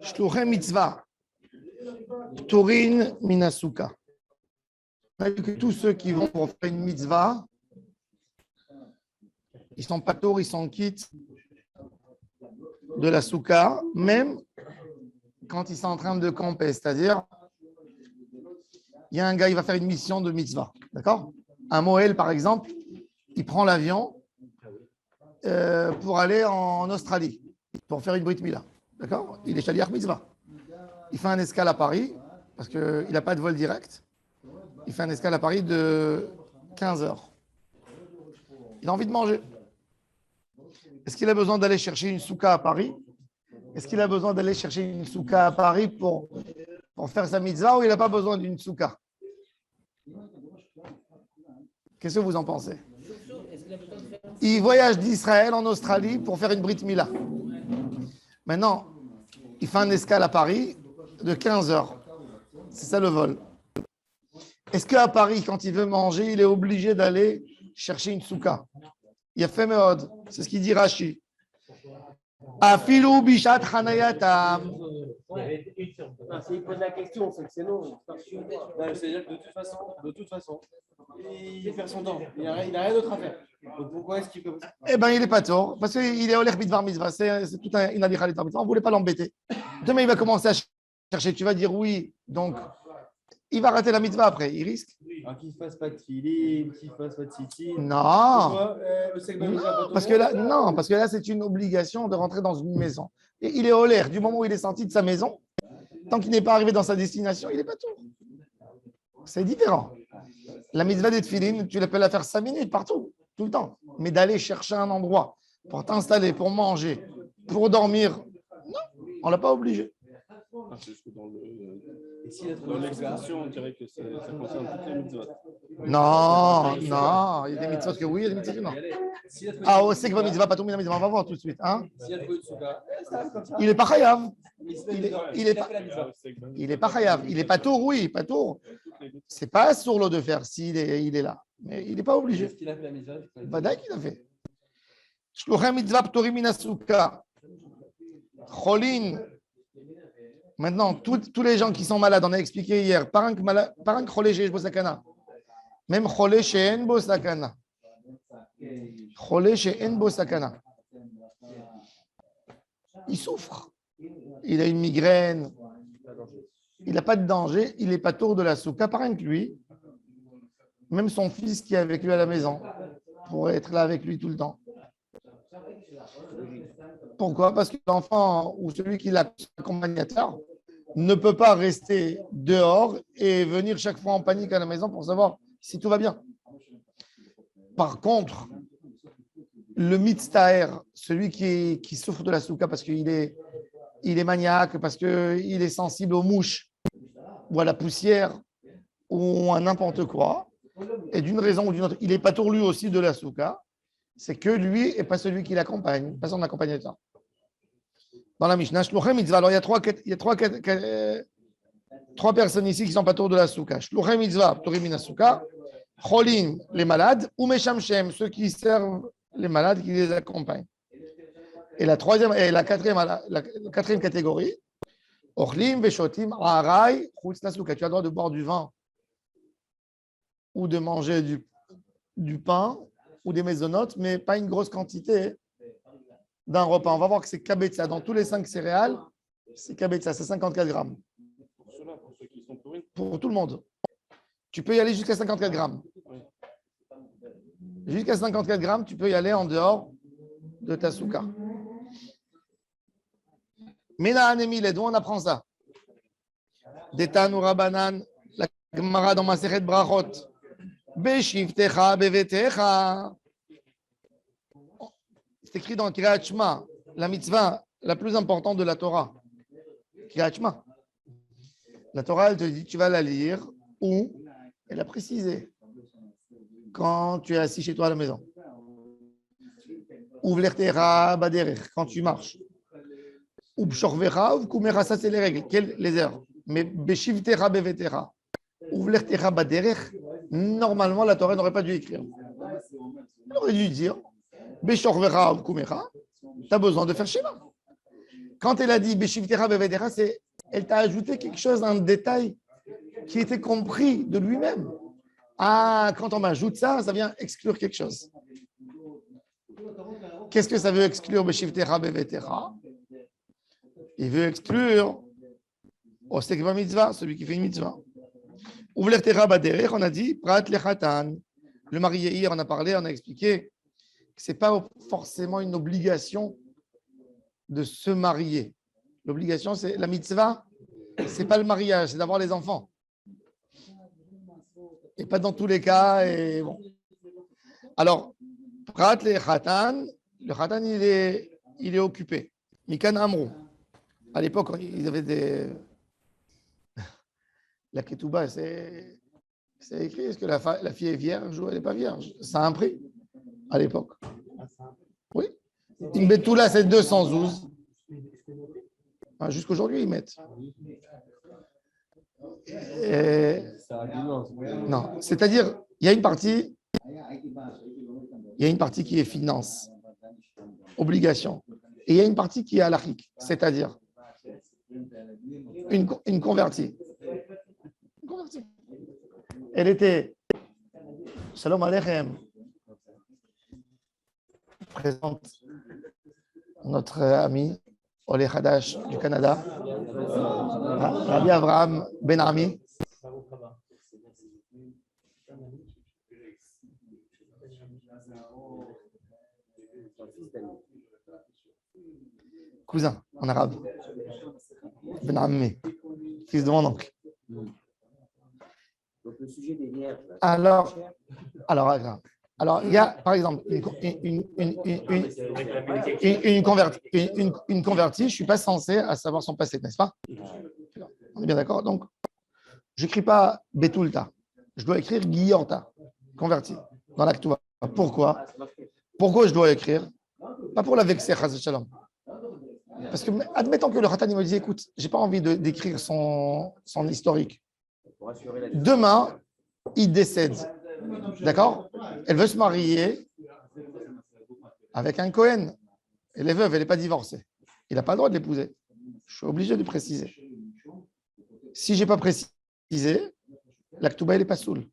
Shluchei mitzvah. Turin minasuka. Que tous ceux qui vont pour faire une mitzvah, ils sont pas tours, ils sont quittes de la souka, même quand ils sont en train de camper. C'est-à-dire, il y a un gars, il va faire une mission de mitzvah. D'accord? Un Moël, par exemple, il prend l'avion pour aller en Australie, pour faire une Brit Mila. D'accord? Il est shaliach mitzvah. Il fait un escale à Paris, parce qu'il n'a pas de vol direct. Il fait un escale à Paris de 15 heures. Il a envie de manger. Est-ce qu'il a besoin d'aller chercher une souka à Paris? Est-ce qu'il a besoin d'aller chercher une souka à Paris pour faire sa mitzvah ou il n'a pas besoin d'une souka? Qu'est-ce que vous en pensez? Il voyage d'Israël en Australie pour faire une Brit Mila. Maintenant, il fait un escale à Paris de 15 heures. C'est ça le vol. Est-ce qu'à Paris, quand il veut manger, il est obligé d'aller chercher une souka? Il a fait méod. C'est ce qu'il dit Rashi. Afilou bishat hanayatam. S'il pose la question, c'est que c'est non. C'est-à-dire que de toute façon, il perd son temps. Il n'a rien d'autre à faire. Donc pourquoi est-ce qu'il peut... Eh bien, il n'est pas tort. Parce qu'il est oler bidvar mitzvah. C'est tout une alicha mitzvah. On ne voulait pas l'embêter. Demain, il va commencer à chercher. Tu vas dire oui. Donc, il va rater la mitzvah après. Il risque. Alors qu'il ne fasse pas de filim, qu'il ne fasse pas de siti. Non. Parce que là, c'est une obligation de rentrer dans une maison. Et il est oler. Du moment où il est sorti de sa maison, tant qu'il n'est pas arrivé dans sa destination, il n'est pas tort. C'est différent. La mitzvah des tefilin, tu peux la faire 5 minutes partout, tout le temps. Mais d'aller chercher un endroit pour t'installer, pour manger, pour dormir, non, on ne l'a pas obligé. C'est juste que dans l'expression, on dirait que ça concerne toutes les mitzvot. Non, il y a des mitzvot que oui, il y a des mitzvot que non. Ah, on sait que la mitzvah, pas tout le monde, on va voir tout de suite. Hein? Il n'est pas chayav. Il n'est pas chayav. Il n'est pas tour, oui, pas tour. C'est pas sur l'eau de faire s'il est là. Mais il n'est pas obligé. Est-ce qu'il a fait la mitzvah? Badaï qu'il a fait. Shluchei mitzvah ptorim min hasuka. Cholin. Maintenant, tous les gens qui sont malades, on a expliqué hier, par un cholé chez Bosakana. Même cholé chez En Bosakana. Cholé chez En Bosakana. Il souffre. Il a une migraine. Il n'a pas de danger. Il n'est pas tour de la souka. Par un que lui, même son fils qui est avec lui à la maison, pourrait être là avec lui tout le temps. Pourquoi? Parce que l'enfant ou celui qui l'accompagnateur ne peut pas rester dehors et venir chaque fois en panique à la maison pour savoir si tout va bien. Par contre, le mitztaher, celui qui souffre de la souka parce qu'il est maniaque, parce qu'il est sensible aux mouches ou à la poussière ou à n'importe quoi, et d'une raison ou d'une autre, il n'est pas tour lui aussi de la souka, c'est que lui et pas celui qui l'accompagne, pas son accompagnateur. Dans la Mishnah, Shluchei mitzvah. Alors, il y a trois personnes ici qui sont pas tour de la souka. Shluchei mitzvah, ptorim min hasuka. Cholin, les malades, ou meshamshem, ceux qui servent les malades, qui les accompagnent. Et la quatrième catégorie, ochlim veshotim arai chutz la souka. Tu as le droit de boire du vin ou de manger du pain ou des maisonotes, mais pas une grosse quantité d'un repas. On va voir que c'est kabetza. Dans tous les 5 céréales, c'est kabetza, c'est 54 grammes. Pour ceux-là, pour ceux qui sont pourris. Pour tout le monde. Tu peux y aller jusqu'à 54 grammes. Jusqu'à 54 grammes, tu peux y aller en dehors de ta souka. Mina anémile, d'où on apprend ça? D'Etan Rabanan, la Gemara dans Masechet Brachot. Beshivtecha bevetecha. C'est écrit dans Kriyat Shema, la mitzvah la plus importante de la Torah. Kriyat Shema. La Torah, elle te dit, tu vas la lire où? Elle a précisé. Quand tu es assis chez toi à la maison. Ou vlertera baderech, quand tu marches. Ou bshorvera ou kumera, ça c'est les règles. Les heures. Mais beshivtera bevetera. Ou vlertera baderech, normalement la Torah n'aurait pas dû écrire. Elle aurait dû dire. Tu as besoin de faire schéma. Quand elle a dit Beshivtera Bevedera, elle t'a ajouté quelque chose, un détail qui était compris de lui-même. Ah, quand on m'ajoute ça, ça vient exclure quelque chose. Qu'est-ce que ça veut exclure Beshivtera Bevedera? Il veut exclure Osek ba mitzvah, celui qui fait une mitzvah. Uvlertera baderech, on a dit Prat lechatan. Le marié, hier, on a parlé, on a expliqué que ce n'est pas forcément une obligation de se marier. L'obligation, c'est la mitzvah, ce n'est pas le mariage, c'est d'avoir les enfants. Et pas dans tous les cas. Et bon. Alors, Prat le khatan, il est occupé. Mikan Amrou. À l'époque, ils avaient des. La ketouba, c'est écrit. Est-ce que la fille est vierge ou elle n'est pas vierge? Ça a un prix à l'époque. Oui. Une betula, c'est 212. Jusqu'aujourd'hui, ils mettent. Non, c'est-à-dire, il y a une partie qui est finance, obligation, et il y a une partie qui est halachique, c'est-à-dire une convertie. Elle était, Shalom Aleichem, présente notre ami Olé Hadash du Canada, Rabbi Avraham Ben Ami. Cousin en arabe. Ben Ami, fils de mon oncle. Donc le sujet des vierges. Alors, il y a par exemple une convertie, je ne suis pas censé à savoir son passé, n'est-ce pas? On est bien d'accord? Donc, je n'écris pas Betulta, je dois écrire Guillorta, converti, dans l'actua. Pourquoi? Pourquoi je dois écrire? Pas pour la vexer, Chaz Shalom. Parce que, admettons que le Khatan me dit, écoute, je n'ai pas envie d'écrire son historique. Demain, il décède. D'accord? Elle veut se marier avec un Cohen. Elle est veuve, elle n'est pas divorcée. Il n'a pas le droit de l'épouser. Je suis obligé de préciser. Si je n'ai pas précisé, l'actuba, elle n'est pas saoule.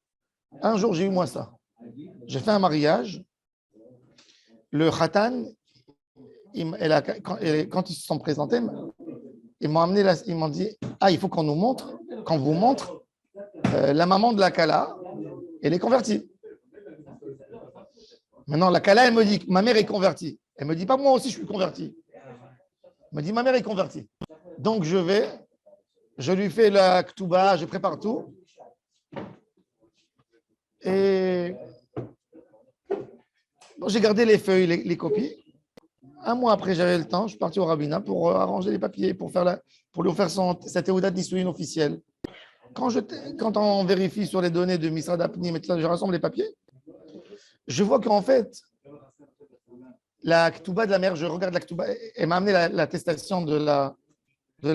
Un jour, j'ai eu moi ça. J'ai fait un mariage. Le Khatan, quand ils se sont présentés, ils m'ont amené là, ils m'ont dit, il faut qu'on nous montre, qu'on vous montre la maman de la Kala, elle est convertie. Maintenant, la Kala, elle me dit que ma mère est convertie. Elle ne me dit pas moi aussi je suis converti. Elle me dit ma mère est convertie. Donc je lui fais la Ktouba, je prépare tout. Et bon, j'ai gardé les feuilles, les copies. Un mois après, j'avais le temps, je suis parti au rabbinat pour arranger les papiers, pour lui faire sa théouda de Nisouïn officielle. Quand on vérifie sur les données de Misrad Apnim, je rassemble les papiers, je vois qu'en fait, la Ktouba de la mère, je regarde la Ktouba, elle m'a amené l'attestation de la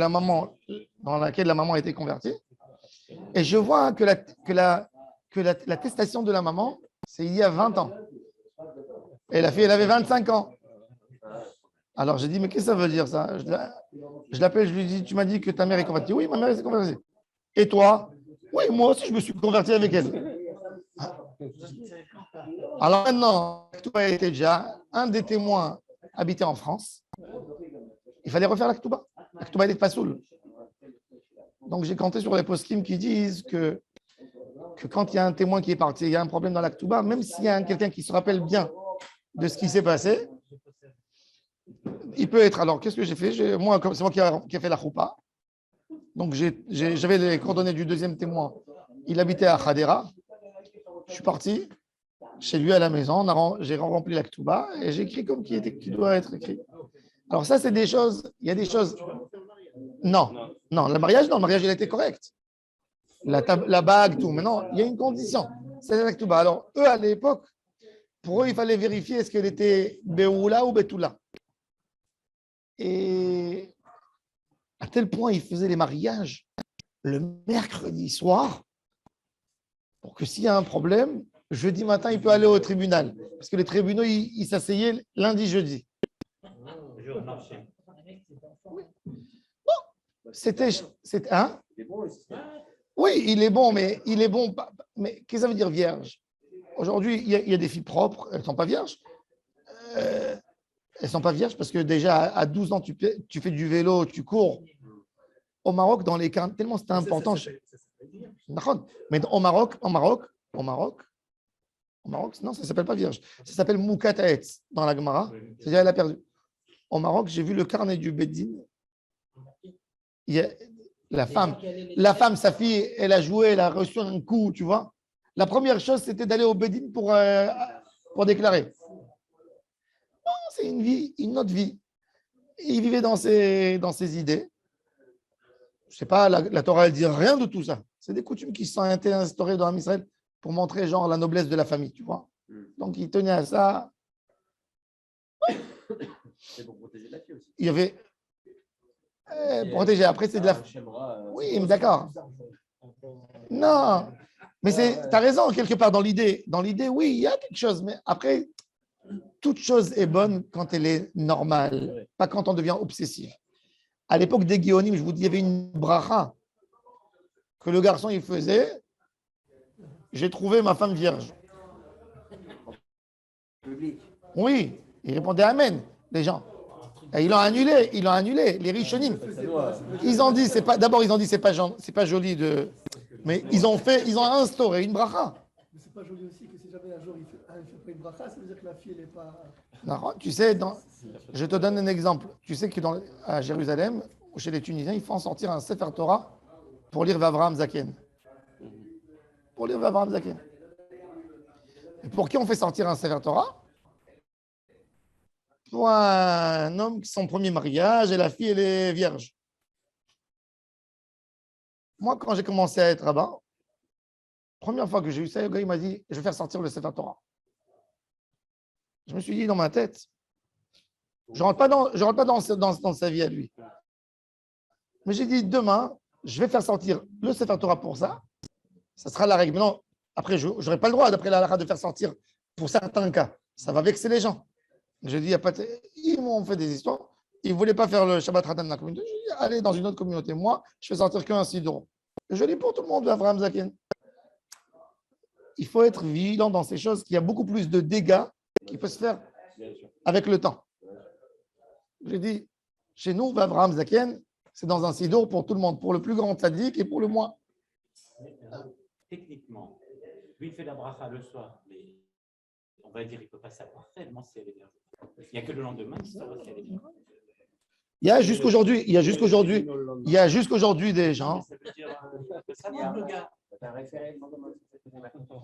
maman dans laquelle la maman a été convertie. Et je vois que l'attestation de la maman, c'est il y a 20 ans. Et la fille, elle avait 25 ans. Alors j'ai dit, mais qu'est-ce que ça veut dire ça? Je l'appelle, je lui dis, tu m'as dit que ta mère est convertie. Oui, ma mère est convertie. Et toi? Oui, moi aussi, je me suis converti avec elle. Alors maintenant, l'Aktouba était déjà un des témoins habitait en France. Il fallait refaire l'Aktouba. L'Aktouba était pas saoul. Donc j'ai compté sur les poskim qui disent que quand il y a un témoin qui est parti, il y a un problème dans l'Aktouba, même s'il y a quelqu'un qui se rappelle bien de ce qui s'est passé, il peut être. Alors, qu'est-ce que j'ai fait? C'est moi qui ai fait la choupa. Donc, j'avais les coordonnées du deuxième témoin. Il habitait à Khadera. Je suis parti chez lui à la maison. J'ai rempli la Ktouba et j'ai écrit comme qui doit être écrit. Alors, ça, c'est des choses. Il y a des choses. Non, le mariage, il a été correct. La bague, tout. Mais non, il y a une condition. C'est la Ktouba. Alors, eux, à l'époque, pour eux, il fallait vérifier est-ce qu'elle était Beoula ou Betula. Et à tel point, ils faisaient les mariages le mercredi soir pour que s'il y a un problème, jeudi matin, il peut aller au tribunal. Parce que les tribunaux, ils s'asseyaient lundi, jeudi. C'était hein? Oui, il est bon, mais il est bon. Mais qu'est-ce que ça veut dire vierge? Aujourd'hui, il y a des filles propres, elles ne sont pas vierges. Elles ne sont pas vierges parce que déjà à 12 ans, tu fais du vélo, tu cours. Au Maroc, dans les cas, tellement c'était important. Mais au Maroc, non, ça ne s'appelle pas vierge. Ça s'appelle Moukataetz dans la Gemara. C'est-à-dire, elle a perdu. Au Maroc, j'ai vu le carnet du Beddin. Il y a la femme, sa fille, elle a joué, elle a reçu un coup, tu vois. La première chose, c'était d'aller au Beddin pour déclarer. Non, c'est une vie, une autre vie. Il vivait dans ses idées. Je ne sais pas, la Torah, elle dit rien de tout ça. C'est des coutumes qui sont été instaurées dans Israël pour montrer genre la noblesse de la famille, tu vois. Donc, il tenait à ça. C'est pour protéger la fille aussi. Il y avait protégé. Après, c'est de la. Oui, mais d'accord. Non, mais tu as raison, quelque part, dans l'idée. Dans l'idée, oui, il y a quelque chose. Mais après, toute chose est bonne quand elle est normale, pas quand on devient obsessif. À l'époque des Guéonim, je vous dis, il y avait une bracha que le garçon, il faisait. J'ai trouvé ma femme vierge. Oui, il répondait Amen, les gens. Et ils l'ont annulé, les Rishonim. Ils ont dit, d'abord, ils ont dit, c'est pas joli de. Mais ils ont instauré une bracha. Mais c'est pas joli aussi que si jamais un jour il fait pas une bracha, ça veut dire que la fille, elle n'est pas. Non, tu sais, je te donne un exemple. Tu sais que à Jérusalem, chez les Tunisiens, ils font sortir un Sefer Torah pour lire Avraham Zaken. Pour lire Avraham Zaken. Et pour qui on fait sortir un Sefer Torah? Pour un homme qui son premier mariage et la fille, elle est vierge. Moi, quand j'ai commencé à être rabbin, première fois que j'ai eu ça, le gars, il m'a dit, je vais faire sortir le Sefer Torah. Je me suis dit dans ma tête, je ne rentre pas dans sa vie à lui. Mais j'ai dit, demain, je vais faire sortir le Sefer Torah pour ça. Ça sera la règle. Maintenant, après, je n'aurai pas le droit, d'après la halakha, de faire sortir pour certains cas. Ça va vexer les gens. J'ai dit, ils m'ont fait des histoires. Ils ne voulaient pas faire le Shabbat Ratan de la communauté. J'ai dit, allez dans une autre communauté. Moi, je fais sortir qu'un sidor. Je lis pour tout le monde, Avraham Zaken. Il faut être vigilant dans ces choses, qu'il y a beaucoup plus de dégâts qui peuvent se faire avec le temps. J'ai dit, chez nous, Avraham Zaken, c'est dans un sidor pour tout le monde, pour le plus grand tzaddik et pour le moins. Techniquement, lui, il fait la bracha le soir, mais on va dire qu'il ne peut pas savoir réellement si elle est vierge. Il n'y a que le lendemain qui saura si elle est vierge. Il y a jusqu'aujourd'hui des gens. Ça veut dire savoir le gars.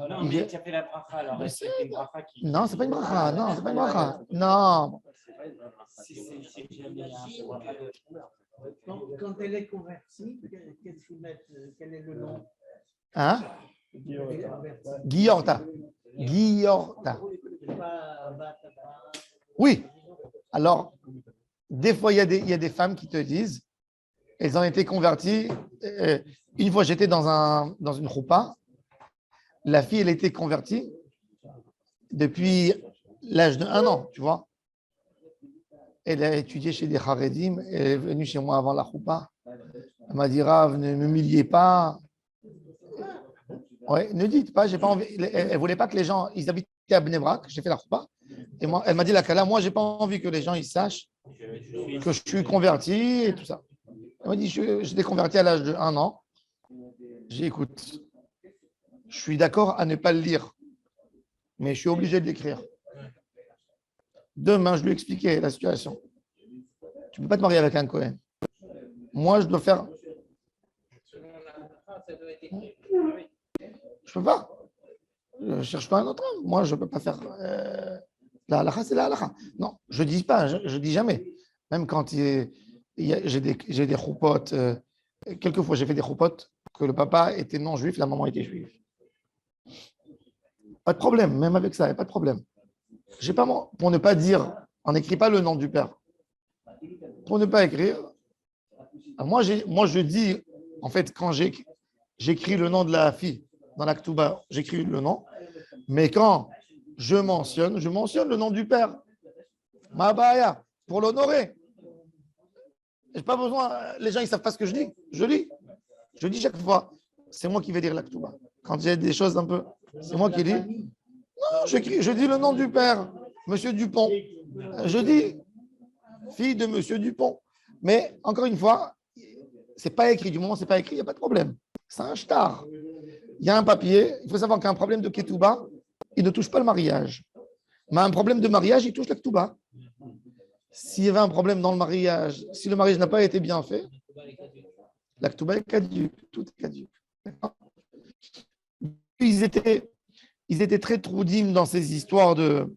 Non, mais tu as fait la bracha, alors c'est une bracha qui. Non, c'est pas une bracha. Non, c'est pas une bracha. Non. Quand elle est convertie, qu'est-ce qu'ils mettent? Quel est le nom? Hein? Guillorta. Oui. Alors, des fois, il y a des femmes qui te disent, elles ont été converties. Une fois, j'étais dans une choupa. La fille, elle était convertie depuis l'âge de 1 an, tu vois. Elle a étudié chez des Haredim. Elle est venue chez moi avant la choupa. Elle m'a dit, Rav, ne m'humiliez pas. Ouais, ne dites pas, j'ai pas envie. Elle ne voulait pas que les gens, ils habitaient à Bnei Brak, j'ai fait la choupa. Et moi, elle m'a dit, la Kala, moi, j'ai pas envie que les gens ils sachent que je suis converti et tout ça. Elle m'a dit, j'étais converti à l'âge de 1 an. J'ai dit, écoute, je suis d'accord à ne pas le lire, mais je suis obligé de l'écrire. Demain, je lui ai expliqué la situation. Tu ne peux pas te marier avec un Cohen. Moi, je dois faire. Je peux pas. Je ne cherche pas un autre homme. Moi, je ne peux pas faire. La halakha, c'est la halakha. Non, je ne dis pas, je dis jamais. Même quand j'ai des choupotes. Quelquefois, j'ai fait des choupotes que le papa était non juif, la maman était juive. Pas de problème, même avec ça, il n'y a pas de problème. Pour ne pas dire, on n'écrit pas le nom du père. Pour ne pas écrire, moi je dis, en fait, quand j'écris le nom de la fille dans la Ketouba, j'écris le nom, mais quand je mentionne le nom du père. Ma baya, pour l'honorer. J'ai pas besoin, les gens, ils ne savent pas ce que je dis. Je lis. Je dis chaque fois. C'est moi qui vais dire la Ketouba. Quand j'ai des choses un peu, c'est moi qui dis. Non, je dis le nom du père, Monsieur Dupont. Je dis fille de Monsieur Dupont. Mais encore une fois, c'est pas écrit. Du moment où c'est pas écrit, il n'y a pas de problème. C'est un shtar. Il y a un papier. Il faut savoir qu'un problème de Ketouba, il ne touche pas le mariage. Mais un problème de mariage, il touche la Ketouba. S'il y avait un problème dans le mariage, si le mariage n'a pas été bien fait, la Ketouba est caduque. Tout est caduque. Ils étaient très troudim dans ces histoires de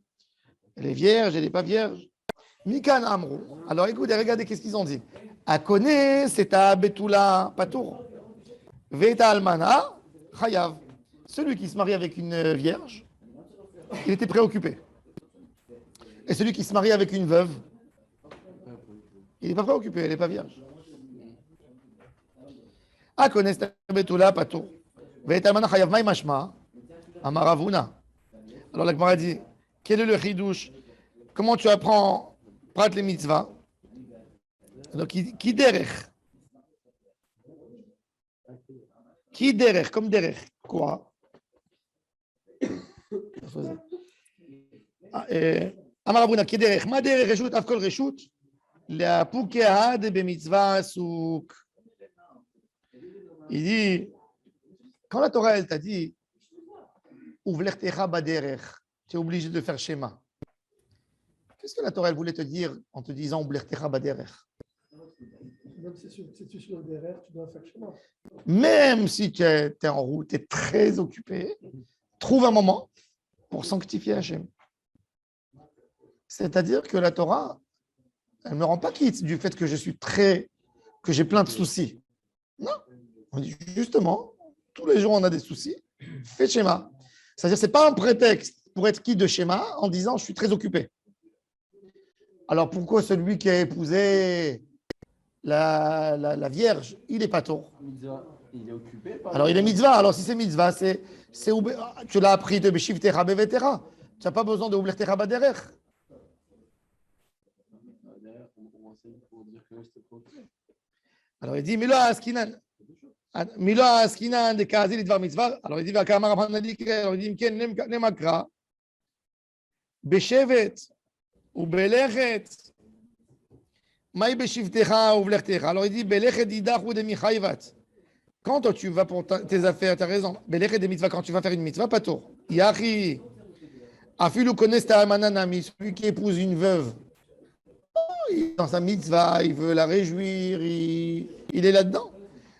les vierges et les pas vierges. Mikan Amrou. Alors écoutez, regardez qu'est-ce qu'ils ont dit. Akone, c'est à Betula Patour. Veta Almana, Chayav. Celui qui se marie avec une vierge, il était préoccupé. Et celui qui se marie avec une veuve, il n'est pas préoccupé, elle n'est pas vierge. Akone, c'est à Betula Patour. Veta Almana, Chayav, Maï Mashma, Amaravuna. Alors la Gemara dit, quel est le chidouche? Comment tu apprends Prat les mitzvahs? Donc, qui derech? Qui derech? Comme derech. Quoi? Amarabuna, qui derech? Ma derech reshut, afkol reshut, la pukeha de bemitzvah souk. Il dit, quand la Torah, elle t'a dit, ouvlertecha baderech, tu es obligé de faire schéma. Qu'est-ce que la Torah elle voulait te dire en te disant ouvlertecha baderech? Même si tu es sur le derrière, tu dois faire chemin. Même si tu es en route, tu es très occupé, trouve un moment pour sanctifier Hachem. C'est-à-dire que la Torah, elle ne me rend pas quitte du fait que que j'ai plein de soucis. Non. On dit justement, tous les jours on a des soucis, fais schéma. C'est-à-dire que ce n'est pas un prétexte pour être quitte de schéma en disant je suis très occupé. Alors pourquoi celui qui a épousé la Vierge, il n'est pas tort? Il est occupé. Alors il est mitzvah. Alors si c'est mitzvah, tu l'as appris de Beshivtecha Bevetera. Tu n'as pas besoin de Oublertecha Baderech. Alors il dit Milo Askinan. Milo Askinan de Kazil Idvar Mitzvah. Alors il dit Vakamar Abhanadik. Alors il dit Mken Nemakra. Beshevet ou Belechet. Maï Beshivtecha ou Vlertecha. Alors il dit Belechet Idach ou de Michayvat. Quand toi, tu vas pour tes affaires, tu as raison. Belechet de mitzvah, quand tu vas faire une mitzvah, pas tôt. Yahi. Afilu connaît ta amananami, celui qui épouse une veuve. Dans sa mitzvah, il veut la réjouir, il est là-dedans.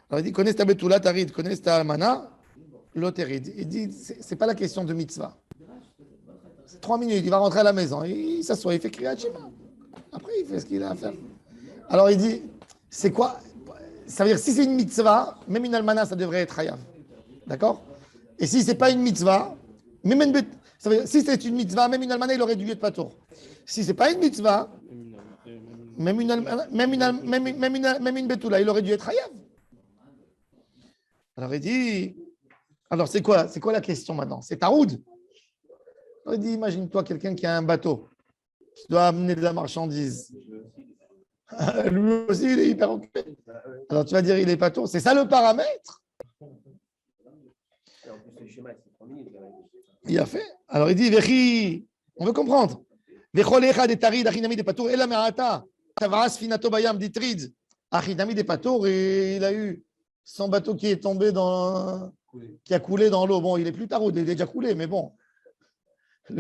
Alors il dit connaît ta betula tarid, connaît ta amana, l'oterid. Il dit c'est pas la question de mitzvah. 3 minutes, il va rentrer à la maison, il s'assoit, il fait kriyat shema. Après, il fait ce qu'il a à faire. Alors il dit c'est quoi? Ça veut dire si c'est une mitzvah, même une almana, ça devrait être hayav. D'accord? Et si c'est pas une mitzvah, ça veut dire, si c'est une mitzvah, même une almana, il aurait dû être patour. Si c'est pas une mitzvah, même une betula, il aurait dû être hayav. Alors il dit, alors c'est quoi la question maintenant? C'est taroud. Alors il dit, imagine-toi quelqu'un qui a un bateau, qui doit amener de la marchandise. Lui aussi, il est hyper occupé. Alors tu vas dire, il est pas tôt. C'est ça le paramètre. Il a fait. Alors il dit, Vechi, on veut comprendre. Vecholecha de tarid, achinami de patour, ela me'ata, tavras finato bayam ditrid, achinami de patour, et il a eu son bateau qui est tombé qui a coulé dans l'eau. Bon, il est plus taroud, il est déjà coulé, mais bon.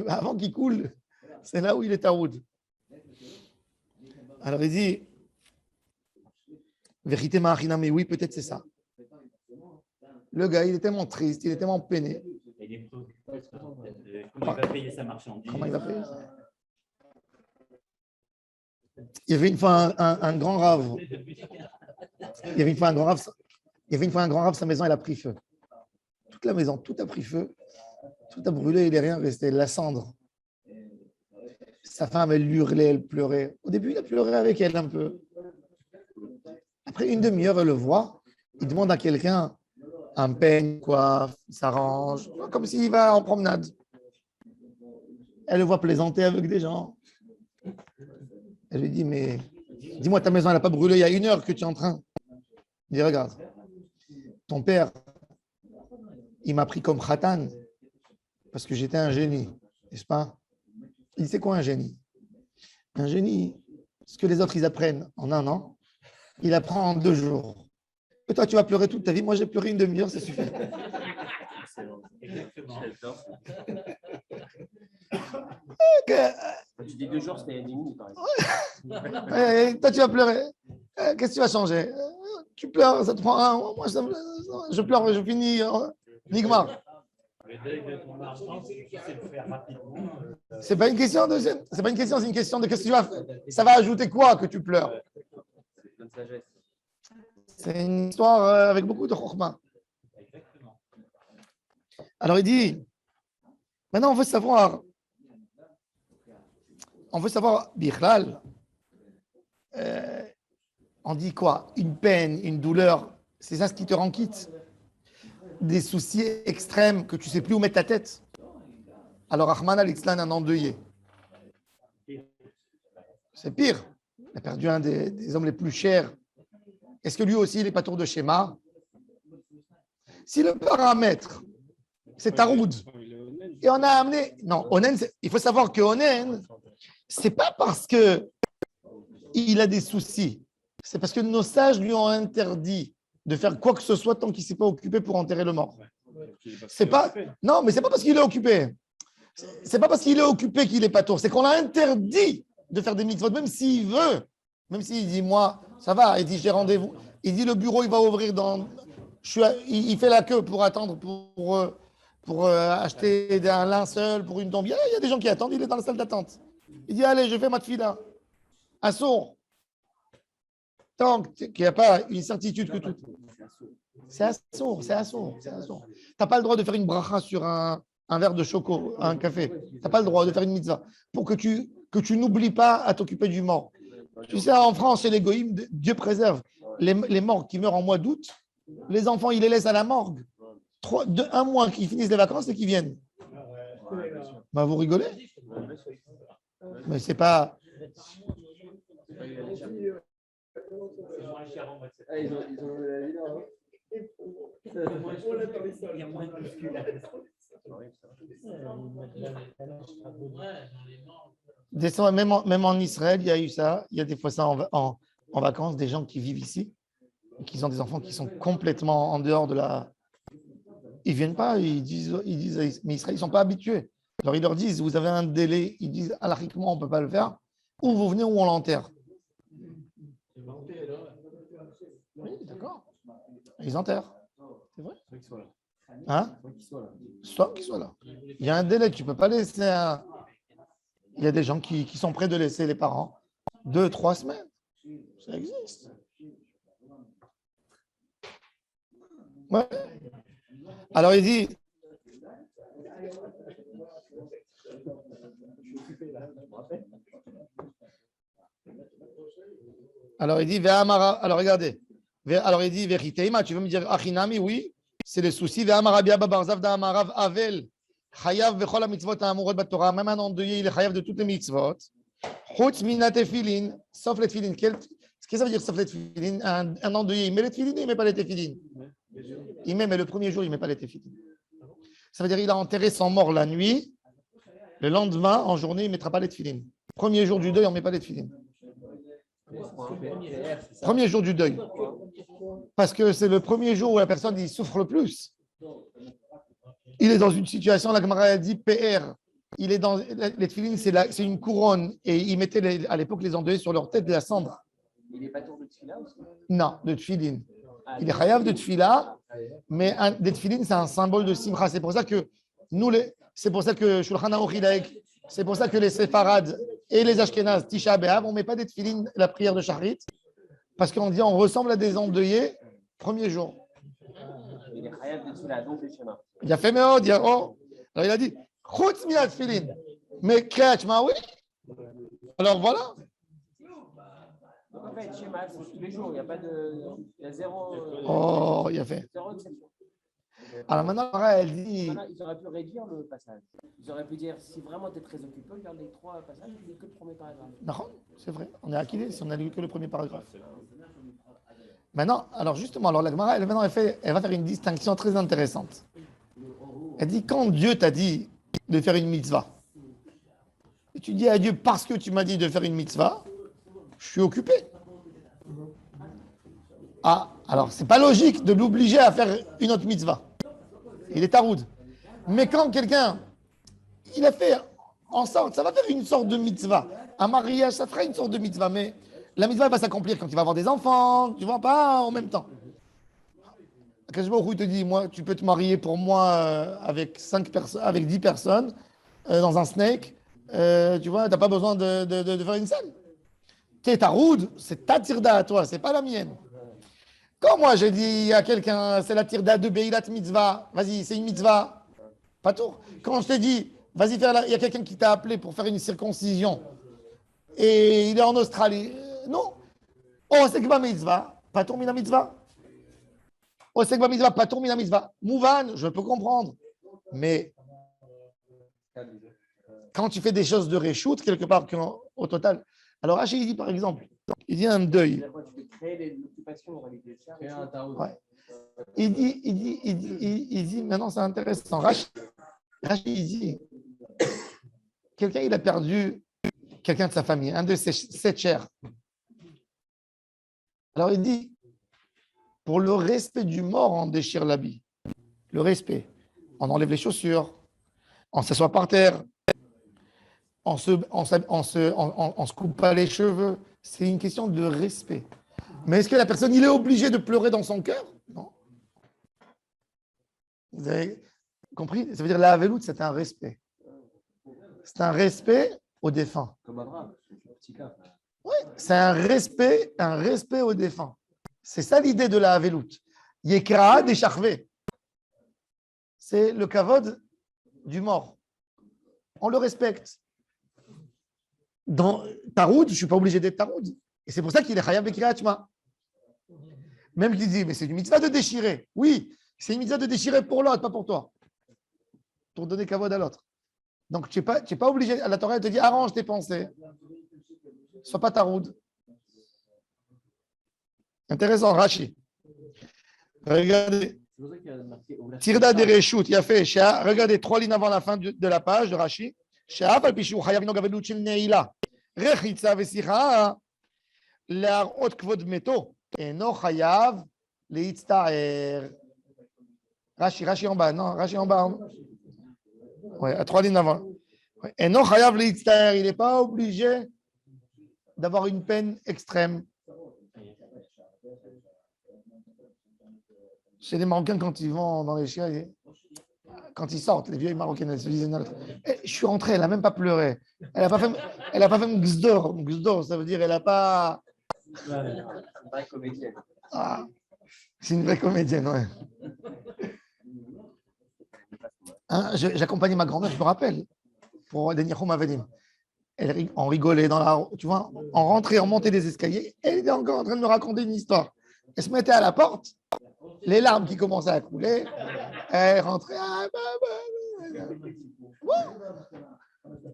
Avant qu'il coule, c'est là où il est taroud. Alors il dit, vérité mais oui, peut-être c'est ça. Le gars, il est tellement triste, il est tellement peiné. Il est préoccupé. Comment il va payer sa marchandise? Comment il va payer ça? Il y avait une fois un grand rave. Il y avait une fois un grand rave, sa maison, elle a pris feu. Toute la maison, tout a pris feu. Tout a brûlé, il n'est rien resté. La cendre. Sa femme, elle hurlait, elle pleurait. Au début, il a pleuré avec elle un peu. Après une demi-heure, elle le voit. Il demande à quelqu'un un peigne, quoi, il s'arrange, comme s'il va en promenade. Elle le voit plaisanter avec des gens. Elle lui dit, mais Dis-moi, ta maison, elle n'a pas brûlé il y a 1 heure que tu es en train. Il dit, regarde, ton père, il m'a pris comme khatan parce que j'étais un génie, n'est-ce pas? Il dit, c'est quoi un génie? Un génie, ce que les autres, ils apprennent en 1 an, il apprend en 2 jours. Et toi, tu vas pleurer toute ta vie. Moi, j'ai pleuré une demi-heure, ça suffit. Exactement. Quand tu dis 2 jours, c'était 10 minutes, par exemple. Toi, tu vas pleurer. Qu'est-ce que tu vas changer? Tu pleures, ça te prend un. Moi, je pleure, je finis. Nigmar. Le deuil de ton enfant, si tu sais le faire rapidement. C'est pas une question de. C'est pas une question, c'est une question de qu'est-ce que tu vas faire. Ça va ajouter quoi que tu pleures? C'est une sagesse. C'est une histoire avec beaucoup de chokhmah. Exactement. Alors il dit, maintenant on veut savoir, Bichlal, on dit quoi? Une peine, une douleur, c'est ça ce qui te rend quitte? Des soucis extrêmes que tu ne sais plus où mettre ta tête. Alors Ahman al-Islan, un endeuillé. C'est pire. Il a perdu un des hommes les plus chers. Est-ce que lui aussi, il n'est pas tour de schéma? Si le paramètre, c'est Taroud, et on a amené. Non, Onen, il faut savoir que Onen, ce n'est pas parce qu'il a des soucis, c'est parce que nos sages lui ont interdit de faire quoi que ce soit tant qu'il ne s'est pas occupé pour enterrer le mort. C'est pas. Non, mais ce n'est pas parce qu'il est occupé. C'est pas parce qu'il est occupé qu'il n'est pas tour. C'est qu'on l'a interdit de faire des mitzvot, même s'il veut. Même s'il dit, moi, ça va. Il dit, j'ai rendez-vous. Il dit, le bureau, il va ouvrir dans. Il fait la queue pour attendre, pour acheter un linceul, pour une tombe. Il y a des gens qui attendent, il est dans la salle d'attente. Il dit, allez, je fais ma tefila. Assour. Tant qu'il n'y a pas une certitude que tout. C'est assour. Tu n'as pas le droit de faire une bracha sur un verre de choco, un café. Tu n'as pas le droit de faire une mitzvah. Pour que tu n'oublies pas à t'occuper du mort. Tu sais, en France, chez les goïms, Dieu préserve. Les morts qui meurent en mois d'août, les enfants, ils les laissent à la morgue. 1 mois qu'ils finissent les vacances et qu'ils viennent. Bah, vous rigolez? Mais c'est pas. Ils ont la vie là. Il y a moins de musculation. Même en Israël, il y a eu ça. Il y a des fois ça en vacances, des gens qui vivent ici, qui ont des enfants qui sont complètement en dehors de la. Ils ne viennent pas, ils disent, mais Israël, ils ne sont pas habitués. Alors ils leur disent, vous avez un délai, ils disent, halachiquement, on ne peut pas le faire. Ou vous venez ou on l'enterre. Oui, d'accord. Ils enterrent. C'est vrai. Hein? Soit qu'ils soient là. Il y a un délai, tu ne peux pas laisser un. Il y a des gens qui sont prêts de laisser les parents 2-3 semaines. Ça existe. Ouais. Alors il dit. Alors il dit, alors regardez. Alors il dit, Vechiteima, tu veux me dire Achinami, oui, c'est les soucis. Ve'amara biaba barzav da'amarav avel. Chayav vechol mitzvot ha'amurot batorah. Même un endeuillé, il est chayav de toutes les mitzvot. Chutz mina tefilin, sauf les tefilin. Qu'est-ce que ça veut dire sauf les tefilin? Un endeuillé, il met les tefilin ou il ne met pas les tefilin? Il met, mais le premier jour, il ne met pas les tefilin. Ça veut dire qu'il a enterré son mort la nuit. Le lendemain, en journée, il ne mettra pas les tefilin. Premier jour du deuil, on ne met pas les tefilin. Premier jour du deuil. Parce que c'est le premier jour où la personne il souffre le plus. Il est dans une situation, la Gemara a dit PR. Il est dans les tefilin, c'est une couronne. Et ils mettaient à l'époque les endeuillés sur leur tête de la cendre. Il n'est pas tour de tefila aussi? Non, de tefilin. Il est chayav de tefila, mais des tefilin, c'est un symbole de simcha. C'est pour ça que c'est pour ça que Shulchan Aruch Hilaek, c'est pour ça que les séfarades et les ashkénazes, Tisha B'Av, on ne met pas des tefilin, la prière de Shacharit, parce qu'on dit on ressemble à des endeuillés premier jour. Il est chayav de tefila, donc le schéma. Il a fait Meod, alors il a dit Chutz mina tefilin, mais Kriyat Shema, oui. Alors voilà. Donc en fait, schéma, c'est tous les jours, il n'y a pas de. Il y a zéro. Oh, il a fait. Zéro exception. Alors maintenant, elle dit. Ils auraient pu réduire le passage. Ils auraient pu dire si vraiment tu es très occupé, regarde les 3 passages, tu lis que le premier paragraphe. Non, c'est vrai. On est acquitté si on a lu que le premier paragraphe. Maintenant, alors justement, alors la Gemara, elle va faire une distinction très intéressante. Elle dit quand Dieu t'a dit de faire une mitzvah, et tu dis à Dieu parce que tu m'as dit de faire une mitzvah, je suis occupé. Ah, alors c'est pas logique de l'obliger à faire une autre mitzvah. Il est taroud. Mais quand quelqu'un, il a fait en sorte, ça va faire une sorte de mitzvah. Un mariage, ça fera une sorte de mitzvah, mais la mitzvah va s'accomplir quand il va avoir des enfants, tu vois, pas en même temps. Où il te dit, moi, tu peux te marier pour moi avec 10 personnes dans un snake, tu vois, tu n'as pas besoin de faire une scène. Tu es taroud, c'est ta tirda à toi, c'est pas la mienne. Quand moi j'ai dit à quelqu'un, c'est la tirda de Beilat mitzvah, vas-y, c'est une mitzvah, pas tout. Quand je t'ai dit, vas-y, il y a quelqu'un qui t'a appelé pour faire une circoncision et il est en Australie, non. Oh, c'est que ma mitzvah, pas tourner la mitzvah. Oh, c'est que ma mitzvah, pas tourner la mitzvah. Mouvan, je peux comprendre. Mais quand tu fais des choses de reshoot, quelque part, au total. Alors, Rachid, il dit par exemple, il dit un deuil. Ouais. Il dit, maintenant c'est intéressant. Rachid, il dit, quelqu'un, il a perdu quelqu'un de sa famille, un de ses 7 chers. Alors, il dit, pour le respect du mort, on déchire l'habit. Le respect. On enlève les chaussures, on s'assoit par terre, on se coupe pas les cheveux. C'est une question de respect. Mais est-ce que la personne, il est obligé de pleurer dans son cœur? Non. Vous avez compris? Ça veut dire la veloute, c'est un respect. C'est un respect aux défunts. Comme Abraham, c'est un petit cas. Oui, c'est un respect aux défunts. C'est ça l'idée de la veloute. Yekra décharvé. C'est le kavod du mort. On le respecte. Dans Taroud, je ne suis pas obligé d'être Taroud. Et c'est pour ça qu'il est Chayav Bekriyat Shema. Même qu'il dit, mais c'est une mitzvah de déchirer. Oui, c'est une mitzvah de déchirer pour l'autre, pas pour toi. Pour donner kavod à l'autre. Donc, tu n'es pas obligé. La Torah, elle te dit, arrange tes pensées. Sois pas Taroud. Intéressant, Rashi. Regardez. Tirda des Reshut, il a fait. Regardez 3 lignes avant la fin de la page de Rashi. שאף על פי שהוא חייב לנהוג אבלות של נעילה, רחיצה ושיחה, להראות כבוד מתו, אינו חייב להצטער. רש"י en bas, non, Rashi en bas. Ouais, à 3 lignes avant. אינו חייב להצטער, il n'est pas obligé d'avoir une peine extrême. Chez les Marocains, quand ils vont dans les chiens, quand ils sortent, les vieilles Marocaines, elles se disent je suis rentrée, elle n'a même pas pleuré. Elle n'a pas fait un gzdor. Gzdor, ça veut dire elle n'a pas. C'est une vraie comédienne. Ah, c'est une vraie comédienne, ouais. Hein, j'accompagnais ma grand-mère, je me rappelle, pour des Nichum Avedim. On rigolait dans la. Tu vois, on rentrait, on montait des escaliers, elle était encore en train de me raconter une histoire. Elle se mettait à la porte, les larmes qui commençaient à couler. Elle rentrait.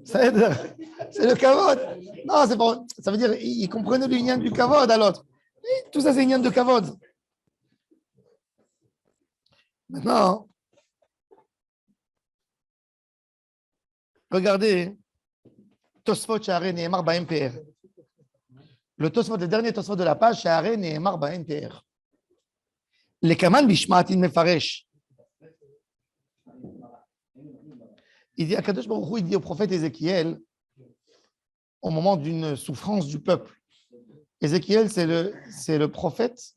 C'est le kavod. Non, c'est pas. Ça veut dire il comprenait l'union du kavod à l'autre. Et tout ça, c'est l'union de kavod. Maintenant, regardez Tosfot Sha'arei Nehemar BaMPR. Le Tosfot, le dernier Tosfot de la page, Sha'arei Nehemar BaMPR. Les Kaman Bishmaatin Mefaresh. Il dit, Akadosh Baruch Hu, il dit au prophète Ézéchiel, au moment d'une souffrance du peuple. Ézéchiel, c'est le prophète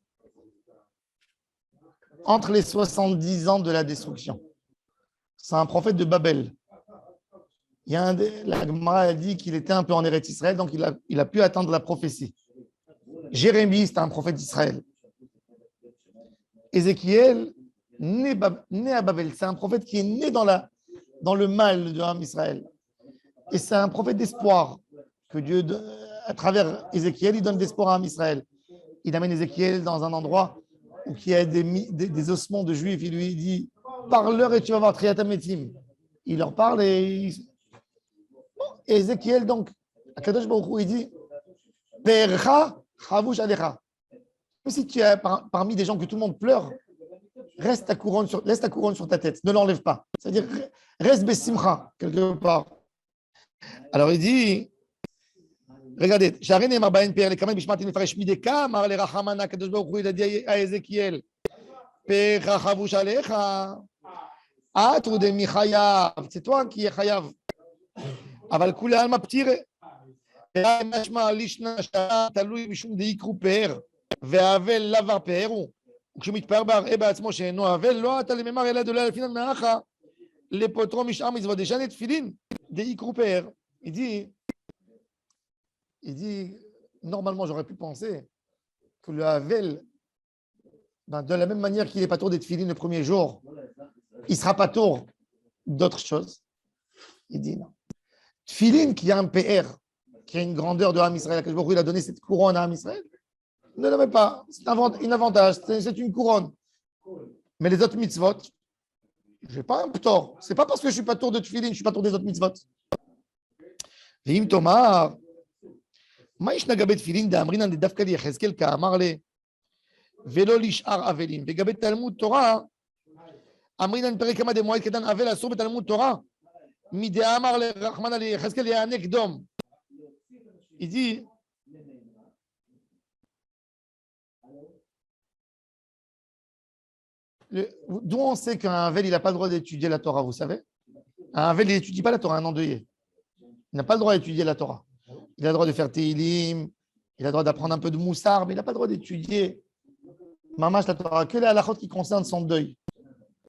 entre les 70 ans de la destruction. C'est un prophète de Babel. La Gemara a dit qu'il était un peu en Eretz Israël, donc il a pu attendre la prophétie. Jérémie, c'est un prophète d'Israël. Ézéchiel, né à Babel, c'est un prophète qui est né dans le mal de l'homme Israël. Et c'est un prophète d'espoir que Dieu, à travers Ézéchiel, il donne d'espoir à l'homme Israël. Il amène Ézéchiel dans un endroit où il y a des ossements de juifs. Il lui dit, parle-leur et tu vas voir Triata Metzim. Il leur parle et Ézéchiel, donc, Akadosh Baruch Hu, il dit Percha Chavush Alecha. Même si tu es parmi des gens que tout le monde pleure, laisse ta couronne sur ta tête, ne l'enlève pas. C'est-à-dire, reste Bessimcha, quelque part. Alors il dit regardez, Sharin et Marbaïn Pierre, les Kamal Bishmat, il ferait Shmideka, Mar le Rachamana, Akadosh Baruch Hu, il a dit à Ézéchiel Percha Chavush Alecha. Ah, tu de Michayav, c'est toi qui es Chayav. אבל כולי עלמא פתירה. משמע לישנא שעה תלוי משום דאיקרו פאר, והאבל לאו פאר הוא. וכשמתפאר בהראה בעצמו שאינו אבל, לא עתה לממר אלא דולה לפינן נאחה, לפוטרו משאר מצוות דשני תפילין, דאיקרו פאר. Il dit, normalement j'aurais pu penser que le havel, de la même manière qu'il n'est pas tour des tefilines le premier jour, il ne sera pas tour d'autres choses. Il dit non. Tfilin, qui a un PR, qui a une grandeur de Ham Israël, que il a donné cette couronne à Ham Israël, ne la met pas. C'est un avantage, c'est une couronne. Mais les autres mitzvot, je n'ai pas un ptor. Ce n'est pas parce que je ne suis pas tour de Tfilin, je ne suis pas tour des autres mitzvot. Vim Tomar, Maïsh Nagabet Tfilin d'Amrinan de Dafkali Yecheskel Ka'amarle, Velo Lishar Avelim, Vegabet Talmud Torah, Amrinan Perekama de Moed Kedan Avel Asur Talmud Torah. Il dit, d'où on sait qu'un Vel, il n'a pas le droit d'étudier la Torah, vous savez? Un Vel, il n'étudie pas la Torah, un endeuillé. Il n'a pas le droit d'étudier la Torah. Il a le droit de faire Teilim, il a le droit d'apprendre un peu de Moussar, mais il n'a pas le droit d'étudier Mamash la Torah, que les halachot qui concernent son deuil.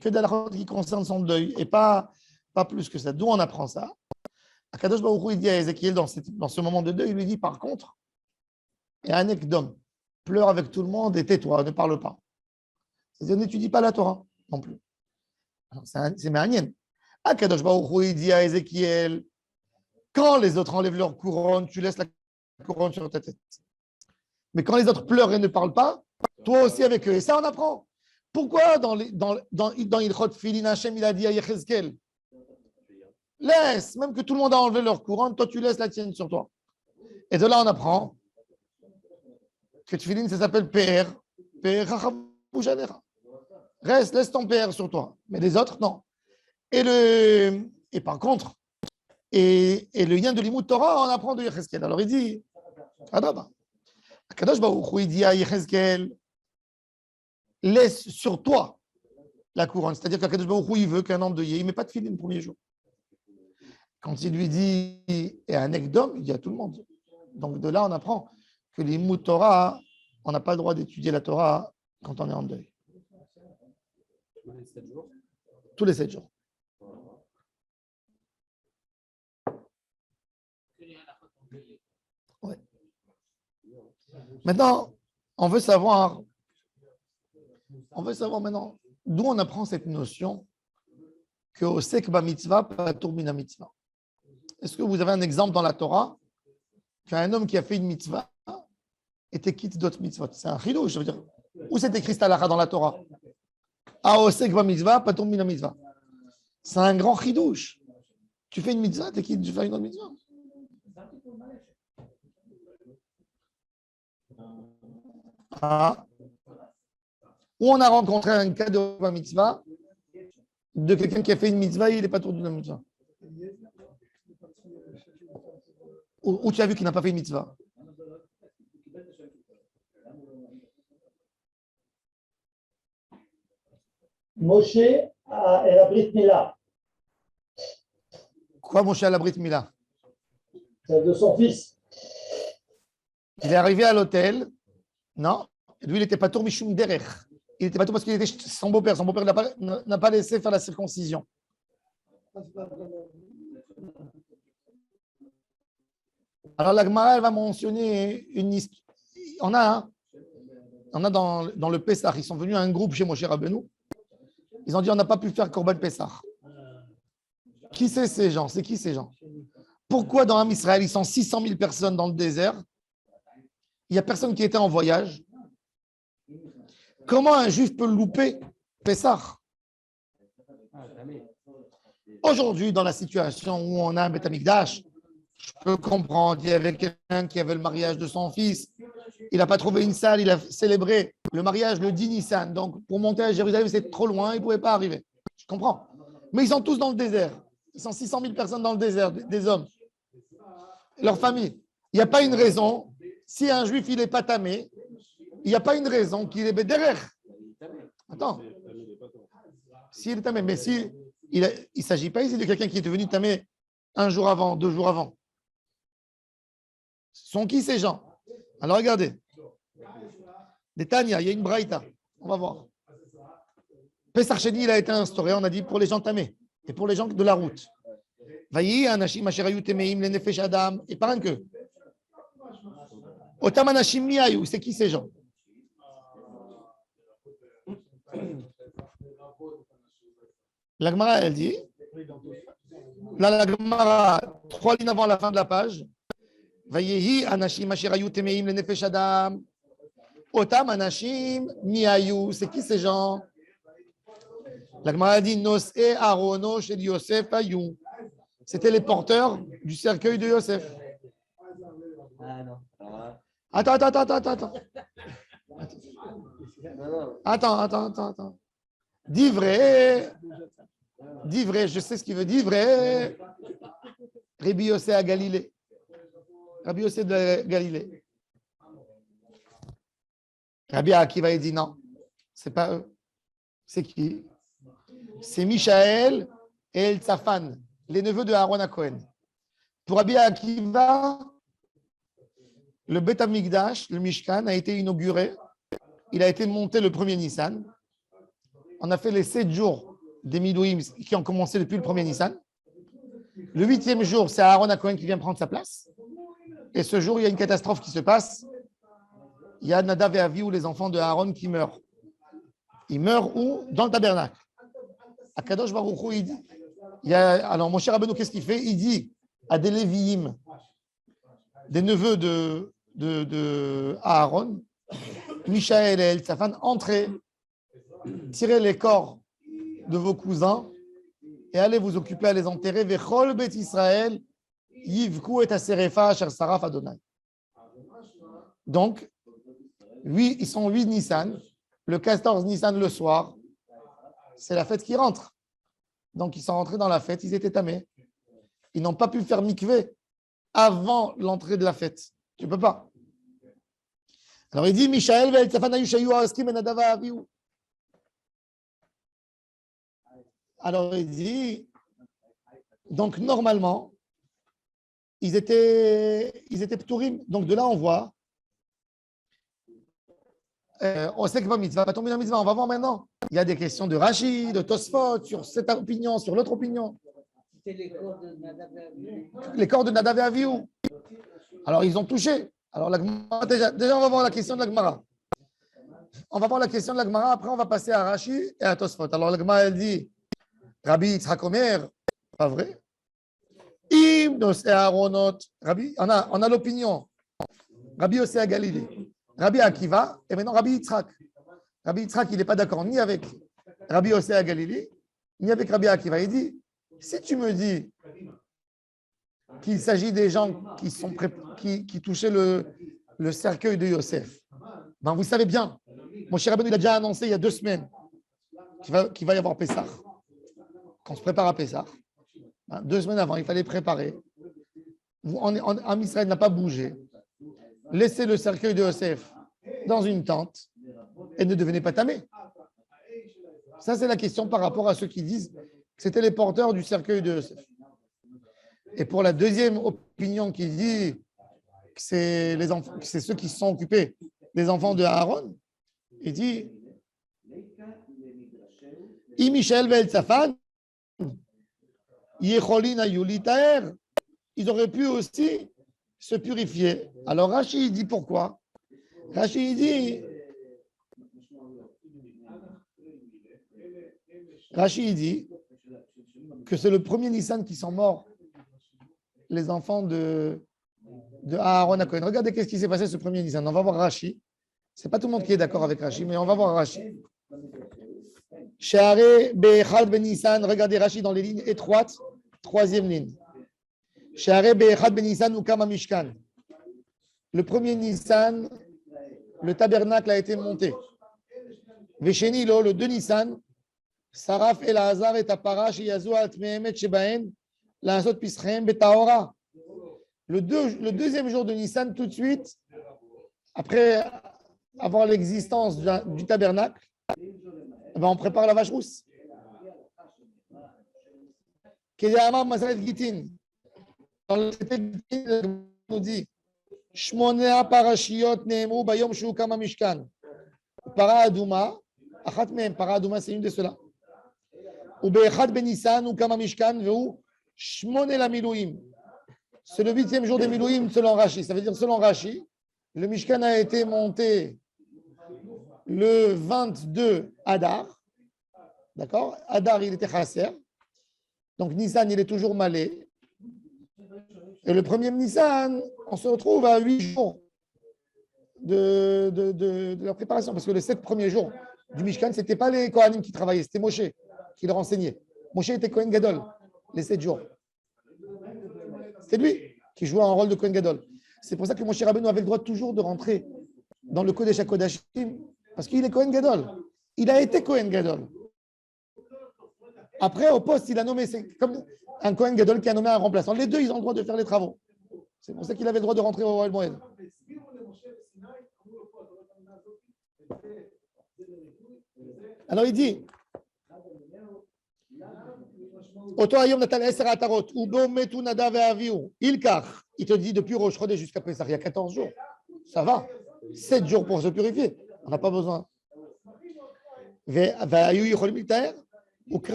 Que les halachot qui concernent son deuil, et pas plus que ça. D'où on apprend ça? Akadosh Baruch Hu, il dit à Ézéchiel dans ce moment de deuil, il lui dit par contre, et un ekdom, pleure avec tout le monde et tais-toi, ne parle pas. C'est-à-dire n'étudie pas la Torah non plus. C'est Ma'anien. Akadosh Baruch Hu, il dit à Ézéchiel, quand les autres enlèvent leur couronne, tu laisses la couronne sur ta tête. Mais quand les autres pleurent et ne parlent pas, toi aussi avec eux. Et ça, on apprend. Pourquoi dans Ilchot Filin, Hashem, il a dit à Yechezkel, laisse, même que tout le monde a enlevé leur couronne, toi tu laisses la tienne sur toi. Et de là on apprend que Tfilin ça s'appelle PR. Reste, laisse ton PR sur toi. Mais les autres, non. Et par contre, et le lien de l'Imout Torah, on apprend de Yechezkel. Alors il dit, Akadosh Baruch Hu, il dit à Yechezkel, laisse sur toi la couronne. C'est-à-dire qu'Akadosh Baruch Hu, il veut qu'un endeuillé, il ne met pas de Tfilin le premier jour. Quand il lui dit et un ekdom, il dit à tout le monde. Donc de là, on apprend que les l'Imout Torah, on n'a pas le droit d'étudier la Torah quand on est en deuil. Tous les 7 jours. Ouais. Maintenant, on veut savoir maintenant d'où on apprend cette notion que osek ba mitzvah patur mina mitzvah. Est-ce que vous avez un exemple dans la Torah qu'un homme qui a fait une mitzvah était quitte d'autres mitzvot? C'est un chidouche, je veux dire. Où c'est écrit Stalacha dans la Torah? Osek ba mitzvah patur mina mitzvah. C'est un grand chidouche. Tu fais une mitzvah, t'es quitte de faire une autre mitzvah. Où on a rencontré un cas de mitzvah de quelqu'un qui a fait une mitzvah, il n'est pas tour d'une mitzvah. Où tu as vu qu'il n'a pas fait une mitzvah? Moshe et la Brit Mila. Quoi, Moshe à la Brit Mila? C'est de son fils. Il est arrivé à l'hôtel. Non, lui, il n'était pas tour Mishum Derech. Il n'était pas tour parce qu'il était son beau-père. Son beau-père n'a pas laissé faire la circoncision. Alors, la Gemara, elle va mentionner une histoire. On a dans le Pessah, ils sont venus à un groupe chez Moshe Rabbeinu. Ils ont dit, on n'a pas pu faire Korban Pessah. Qui c'est ces gens? C'est qui ces gens? Pourquoi dans Am Israël, ils sont 600 000 personnes dans le désert? Il n'y a personne qui était en voyage. Comment un juif peut louper Pessah? Aujourd'hui, dans la situation où on a un Beth Amikdash, je peux comprendre, il y avait quelqu'un qui avait le mariage de son fils, il n'a pas trouvé une salle, il a célébré le mariage le 10 Nissan. Donc, pour monter à Jérusalem, c'est trop loin, il ne pouvait pas arriver. Je comprends. Mais ils sont tous dans le désert. Ils sont 600 000 personnes dans le désert, des hommes. Leur famille. Il n'y a pas une raison. Si un juif, il n'est pas tamé, il n'y a pas une raison qu'il est bédérer. Attends. S'il est tamé, mais si il ne s'agit pas ici de quelqu'un qui est devenu tamé un jour avant, 2 jours avant. Sont qui ces gens? Alors regardez. Des Tania, il y a une braïta. On va voir. Pesach Sheni, il a été instauré, on a dit, pour les gens tamés et pour les gens de la route. Vayi anashim asher hayu temeim lenefesh adam, et pas un que. Otam anashim mi hayu, c'est qui ces gens? La Gemara, elle dit, là, la Gemara, 3 lignes avant la fin de la page, Vayehi anashim asher hayu temeim lenefesh adam, otam anashim mi hayu, c'est qui ces gens? La Gemara dit, Nosé Arono chez Yosef Ayou. C'était les porteurs du cercueil de Yosef. Attends. Attends. Dis vrai, je sais ce qu'il veut dire, vrai. Rabbi Yosef à Galilée. Rabbi Yosef de Galilée. Rabbi Akiva, il dit non, c'est pas eux. C'est qui? C'est Michaël et El Tzafan, les neveux de Aaron à Cohen. Pour Rabbi Akiva, le Beth Amikdash, le Mishkan, a été inauguré. Il a été monté le 1er Nissan. On a fait les 7 jours des Midouim qui ont commencé depuis le 1er Nissan. Le 8e jour, c'est Aaron à Cohen qui vient prendre sa place. Et ce jour, il y a une catastrophe qui se passe. Il y a Nadav et Avihu, les enfants de Aaron, qui meurent. Ils meurent où? Dans le tabernacle. Akadosh Baruch Hu, il dit, alors mon cher Rabbeinu, qu'est-ce qu'il fait? Il dit à des Lévi'im, des neveux de Aaron, Michaël et El Tzafan, entrez, tirez les corps de vos cousins et allez vous occuper à les enterrer. Vechol Bet Israël, Yivku et Aserefa, Asher Saraf Adonai. Donc, ils sont 8 Nissan. Le 14 Nissan le soir, c'est la fête qui rentre. Donc, ils sont rentrés dans la fête, ils étaient tamés. Ils n'ont pas pu faire mikvé avant l'entrée de la fête. Tu ne peux pas. Alors, il dit, Michaël ve'el Tzafan ayushayu askim enadav avihu. Alors, il dit, donc, normalement, ils étaient ptourim. Donc, de là, on voit, on sait que va mitzvah va tomber dans mitzvah. On va voir maintenant. Il y a des questions de Rashi, de Tosfot, sur cette opinion, sur l'autre opinion. C'était les corps de Nadav et Avihu. Les corps de Nadav et Avihu. Alors, ils ont touché. Alors, la Gemara, déjà, on va voir la question de la Gemara. On va voir la question de la Gemara. Après, on va passer à Rashi et à Tosfot. Alors, la Gemara, elle dit, Rabbi Yitzhak Omer, pas vrai. Im nos Aaronot. Rabbi, on a l'opinion. Rabbi Yosef à Galilée. Rabbi Akiva, et maintenant Rabbi Yitzhak. Rabbi Yitzhak, il n'est pas d'accord ni avec Rabbi Yosef à Galilée, ni avec Rabbi Akiva. Il dit, si tu me dis qu'il s'agit des gens qui touchaient le cercueil de Yosef, ben vous savez bien, mon cher Rabbeinu, il a déjà annoncé il y a 2 semaines qu'il va y avoir Pessah, qu'on se prépare à Pessah. Ben, 2 semaines avant, il fallait préparer. En Israël n'a pas bougé. Laissez le cercueil de Yosef dans une tente et ne devenez pas tamé. Ça, c'est la question par rapport à ceux qui disent que c'était les porteurs du cercueil de Yosef. Et pour la deuxième opinion qui dit que c'est les enfants, que c'est ceux qui se sont occupés des enfants de Aaron, il dit I Michel ve'el Tzafan, Yecholin ayuli taer, ils auraient pu aussi se purifier. Alors Rashi dit pourquoi? Rashi dit que c'est le 1er Nissan qui sont morts, les enfants de Aaron à Cohen. Regardez qu'est-ce qui s'est passé ce 1er Nissan. On va voir Rashi. Ce n'est pas tout le monde qui est d'accord avec Rashi, mais on va voir Rashi. Sheare Be'echad Ben Nissan, regardez Rashi dans les lignes étroites, troisième ligne. Sheare Be'echad Ben Nissan Ukama Mishkan. Le premier Nissan, le tabernacle a été monté. Veshenilo, le 2 Nissan, Saraf El Hazar et Aparash Yazu Atmehemet Shebaen, la Asot Pischem Betaora. Le deuxième jour de Nissan, tout de suite, après avoir l'existence du tabernacle, on prépare la vache rousse. Dans le Gitin, on nous dit Shmonea parashiot neemu bayom shu kama mishkan. Para aduma, achat mehem, para aduma, c'est une de ceux-là. Ou be'echad benisan ou kama mishkan veu shmone la milouim. C'est le 8e jour des milouim selon Rashi. Ça veut dire selon Rashi, le mishkan a été monté le 22 Adar. D'accord? Adar, il était chasser. Donc Nissan, il est toujours malé. Et le premier Nissan, on se retrouve à 8 jours de la préparation. Parce que les 7 premiers jours du Mishkan, ce n'était pas les Kohanim qui travaillaient, c'était Moshe qui leur enseignait. Moshe était Kohen Gadol, les 7 jours. C'était lui qui jouait un rôle de Kohen Gadol. C'est pour ça que Moshe Rabbeinu avait le droit toujours de rentrer dans le Kodesh HaKodashim, parce qu'il est Kohen Gadol. Il a été Kohen Gadol. Après, au poste, il a nommé, c'est comme un Kohen Gadol qui a nommé un remplaçant. Les deux, ils ont le droit de faire les travaux. C'est pour ça qu'il avait le droit de rentrer au Royal Moed. Alors il dit il te dit depuis Rosh Chodesh jusqu'à Pessah, il y a 14 jours. Ça va. 7 jours pour se purifier. On n'a pas besoin.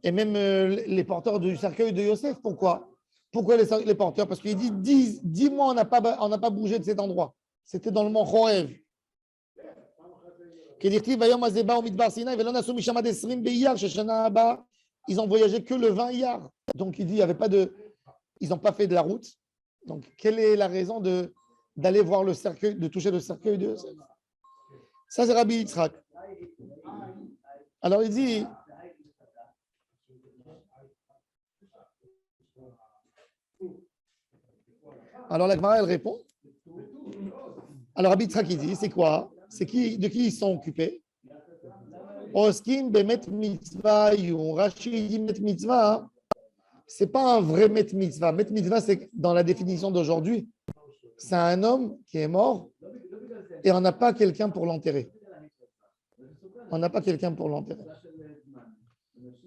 Et même les porteurs du cercueil de Yosef, pourquoi les porteurs? Parce qu'il dit 10 mois, on n'a pas bougé de cet endroit. C'était dans le mont Chorev. Ils ont voyagé que le 20 Iyar. Donc il dit, il y avait pas de. Ils n'ont pas fait de la route. Donc, quelle est la raison d'aller voir le cercueil, de toucher le cercueil de Yosef? Ça, c'est Rabbi Yitzhak. Alors, il dit. Alors, la Gemara, elle répond. Alors, Rabbi Yitzhak, il dit, c'est quoi? De qui ils sont occupés? Oskim bemet mitzvah yum. Rashi dit met mitzvah. C'est pas un vrai met mitzvah. Met mitzvah, c'est dans la définition d'aujourd'hui, c'est un homme qui est mort et on n'a pas quelqu'un pour l'enterrer. On n'a pas quelqu'un pour l'enterrer.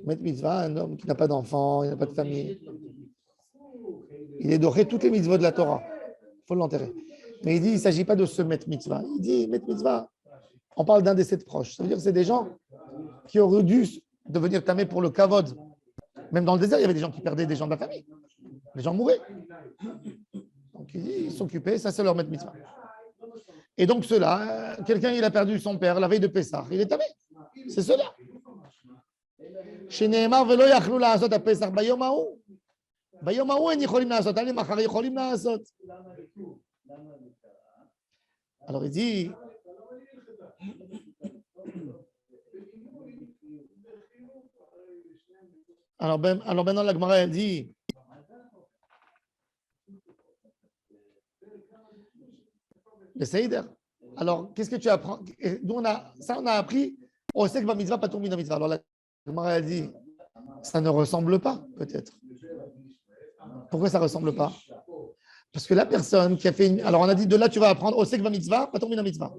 Met mitzvah, un homme qui n'a pas d'enfant, il n'a pas de famille. Il est doré toutes les mitzvahs de la Torah. Il faut l'enterrer. Mais il dit, il ne s'agit pas de ce met mitzvah. Il dit, met mitzvah, on parle d'un des 7 proches. Ça veut dire que c'est des gens qui auraient dû devenir tamés pour le kavod. Même dans le désert, il y avait des gens qui perdaient des gens de la famille. Les gens mouraient. Donc il dit, ils s'occupaient, ça c'est leur met mitzvah. Et donc ceux-là, quelqu'un il a perdu son père la veille de Pessah, il est tamé. C'est ceux-là. Chez Nehemar, velo yachlou la'asot à Pessah, bayom ha'ou. Bayom ha'ou, en yicholim la'asot. Allez, machar yicholim la'asot. Alors il dit, alors maintenant la Gemara elle dit, le Seider. Alors qu'est-ce que tu apprends? Nous on a appris au sec va mitzvah pas tomber dans mitzvah. Alors la Gemara elle dit, ça ne ressemble pas peut-être. Pourquoi ça ne ressemble pas? Parce que la personne qui a fait alors on a dit de là tu vas apprendre au sec va mitzvah pas tomber dans mitzvah.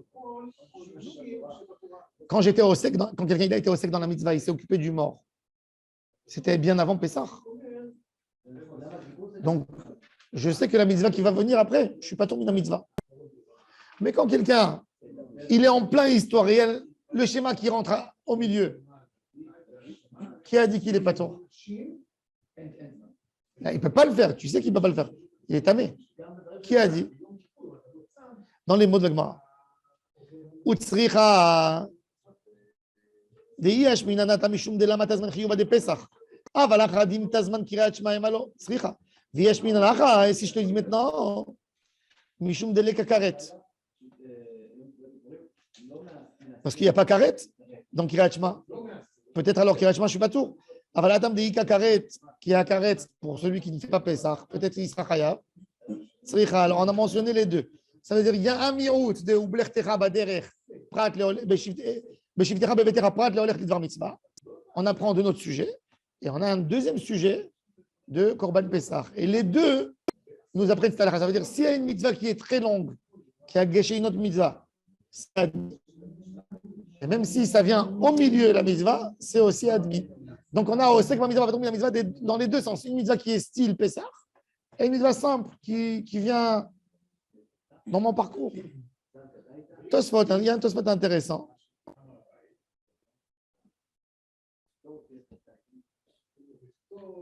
Quand j'étais au sec, quand quelqu'un a été au sec dans la mitzvah, il s'est occupé du mort. C'était bien avant Pessah. Donc, je sais que la mitzvah qui va venir après, je ne suis pas tombé dans la mitzvah. Mais quand quelqu'un, il est en plein histoire réel, le schéma qui rentre au milieu, qui a dit qu'il n'est pas tombé? Il ne peut pas le faire. Tu sais qu'il ne peut pas le faire. Il est tamé. Qui a dit? Dans les mots de l'Agmara. Utsricha. ויש מן הנתה משום דלמה תזמן חיובה דפסח. אבל אחר דין תזמן קריאת שמע אמרו, סליחה. ויש מן הנחה, si je te dis maintenant, משום דלק הכרת. Parce qu'il n'y a pas karet dans Kiryat Shema. Peut-être alors Kiryat Shema, je ne suis pas tour. Avaladam de Ika karet, qui a karet pour celui qui ne fait pas Pessah. Peut-être il sera chayav. Alors on a mentionné les deux. Ça veut dire qu'il y a un miout de Ublechtecha Baderech, Prat Beshivtecha Bebetecha Prat Leolech Lidvar Mitzvah. On apprend de notre sujet. Et on a un deuxième sujet de Korban Pessah. Et les deux nous apprennent cette halakha. Ça veut dire s'il y a une mitzvah qui est très longue, qui a gâché une autre mitzvah, c'est admis. Et même si ça vient au milieu de la mitzvah, c'est aussi admis. Donc on a aussi que ma mitzvah va tomber la mitzvah dans les deux sens. Une mitzvah qui est style Pessah et une mitzvah simple qui vient dans mon parcours. Tosfot, il y a un Tosfot intéressant.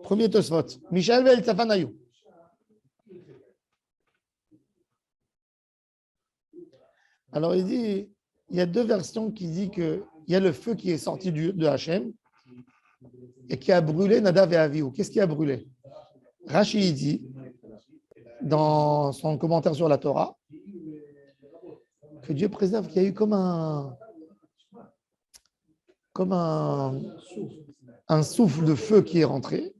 Premier Tosfot. Michel Vel Tzafanayou. Alors il dit, il y a deux versions qui disent qu'il y a le feu qui est sorti de Hachem et qui a brûlé Nadav et Avihu. Qu'est-ce qui a brûlé? Rashi dit, dans son commentaire sur la Torah, que Dieu préserve qu'il y a eu comme un souffle de feu qui est rentré,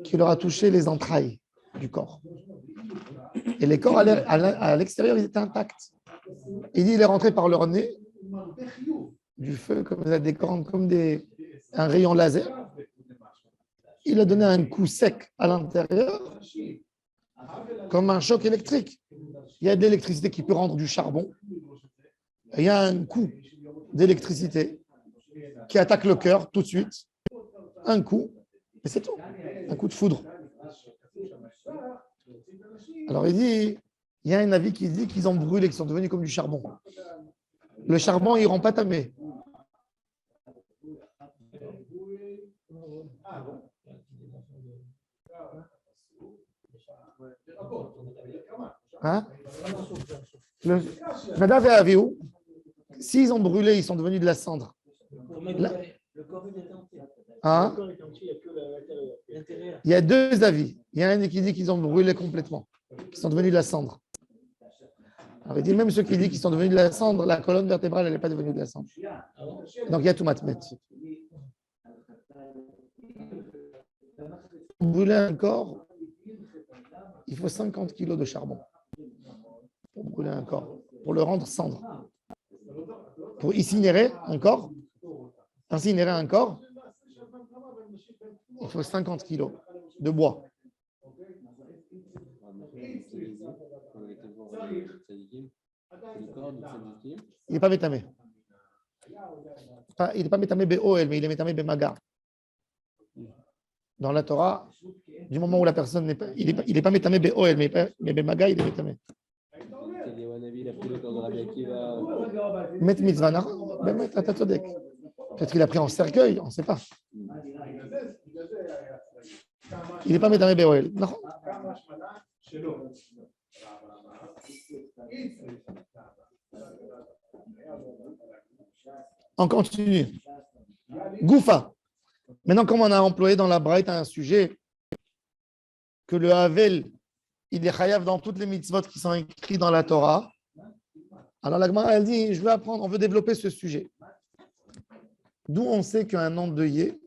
qui leur a touché les entrailles du corps. Et les corps à l'extérieur, ils étaient intacts. Il dit, il est rentré par leur nez, du feu, comme des cornes, comme un rayon laser. Il a donné un coup sec à l'intérieur, comme un choc électrique. Il y a de l'électricité qui peut rendre du charbon. Et il y a un coup d'électricité qui attaque le cœur tout de suite. Un coup, et c'est tout. Un coup de foudre. Alors il dit, il y a un avis qui dit qu'ils ont brûlé, qu'ils sont devenus comme du charbon. Le charbon, il ne rend pas tamé. Hein? Nadav et Avihu, s'ils ont brûlé, ils sont devenus de la cendre. Le corps est entier. Hein? Le corps est entier, il n'y a que l'intérieur. Il y a deux avis. Il y a un qui dit qu'ils ont brûlé complètement, qu'ils sont devenus de la cendre. Alors il dit même ceux qui disent qu'ils sont devenus de la cendre, la colonne vertébrale, elle n'est pas devenue de la cendre. Donc il y a tout matmet. Pour brûler un corps, il faut 50 kilos de charbon. Pour brûler un corps, pour le rendre cendre. Pour incinérer un corps, il faut 50 kilos de bois. Il n'est pas métamé. Il n'est pas métamé BOL, mais il est métamé BMAGA. Dans la Torah, du moment où la personne n'est pas. Il n'est pas métamé BOL, mais BMAGA, il est métamé. Met mitzvah, peut-être qu'il a pris en cercueil, on ne sait pas. Il n'est pas métamé BOL. Non. On continue. Goufa. Maintenant, comme on a employé dans la Braït un sujet que le Havel, il est chayav dans toutes les mitzvot qui sont écrits dans la Torah. Alors la Gemara, elle dit, je veux apprendre, on veut développer ce sujet. D'où on sait qu'un endeuillé,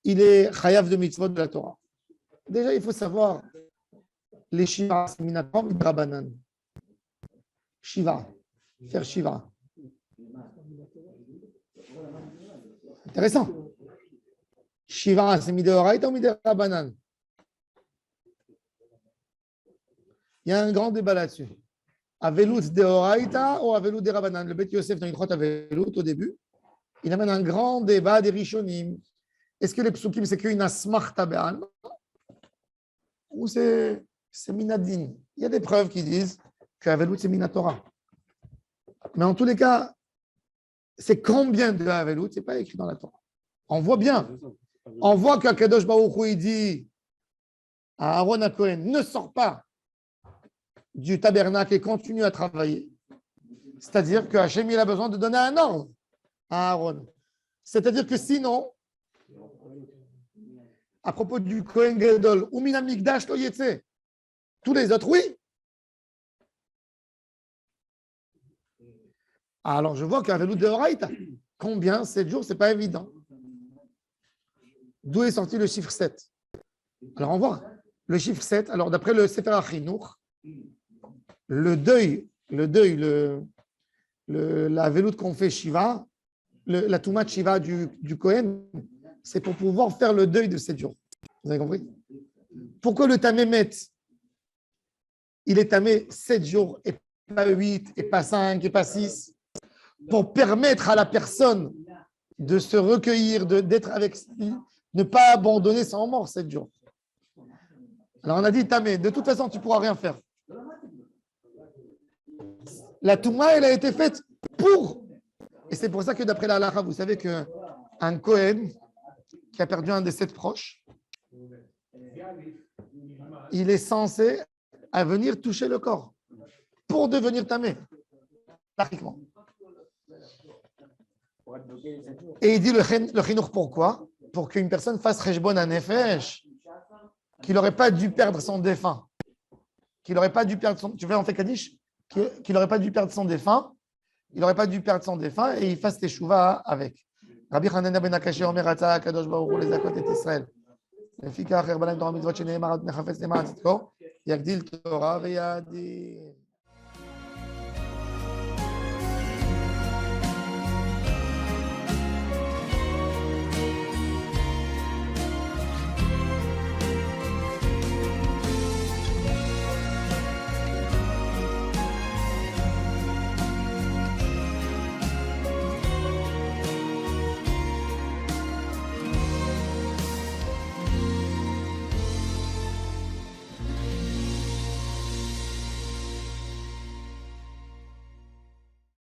il est chayav de mitzvot de la Torah. Déjà, il faut savoir, les Shiva, c'est minatom drabanan. Shiva, faire Shiva. Intéressant. Shiva, c'est midoraita ou midorabanan? Il y a un grand débat là-dessus. Avelut deoraita ou avelut de rabanan? Le Beth Yosef, dans une grotte avelut au début, il amène un grand débat des Rishonim. Est-ce que les psukim, c'est qu'une asmachta be'alma ou c'est minadin? Il y a des preuves qui disent que avelut, c'est minatora. Mais en tous les cas, c'est combien de avelut, ce n'est pas écrit dans la Torah. On voit bien. On voit qu'Akadosh Baruch Hu, il dit à Aaron à Cohen, ne sors pas du tabernacle et continue à travailler. C'est-à-dire que Hachem, il a besoin de donner un ordre à Aaron. C'est-à-dire que sinon, à propos du Kohen Gadol, ou Minamikdash lo yetse, tous les autres, oui. Alors, je vois qu'un vélo de Horaïta, combien 7 jours, ce n'est pas évident. D'où est sorti le chiffre 7? Alors, on voit le chiffre 7. Alors, d'après le Sefer HaChinuch, le deuil, la veloute qu'on fait Shiva, la Touma de Shiva du Kohen, c'est pour pouvoir faire le deuil de 7 jours. Vous avez compris? Pourquoi le Tamémet, il est tamé 7 jours et pas 8, et pas 5, et pas 6, pour permettre à la personne de se recueillir, d'être avec, ne pas abandonner sans mort 7 jours. Alors on a dit tamé, de toute façon tu ne pourras rien faire. La Touma, elle a été faite pour. Et c'est pour ça que d'après la halakha, vous savez qu'un Kohen qui a perdu un des 7 proches, il est censé à venir toucher le corps pour devenir tamé. Pratiquement. Et il dit le chinour pourquoi? Pour qu'une personne fasse rejbon à nefesh, qu'il n'aurait pas dû perdre son défunt. Qu'il n'aurait pas dû perdre son. Tu vois, on fait Kaddish? Qu'il n'aurait pas dû perdre son défunt. Il n'aurait pas dû perdre son défunt et il fasse teshuva avec. Rabbi Hanania ben Akashi Omer Ata Kadosh Baruch Hu lezakot et Israël. לפיכך, הרבה להם תורה מצוות שנאמר, נחפש למען צדקו, יגדיל תורה ויאדיר.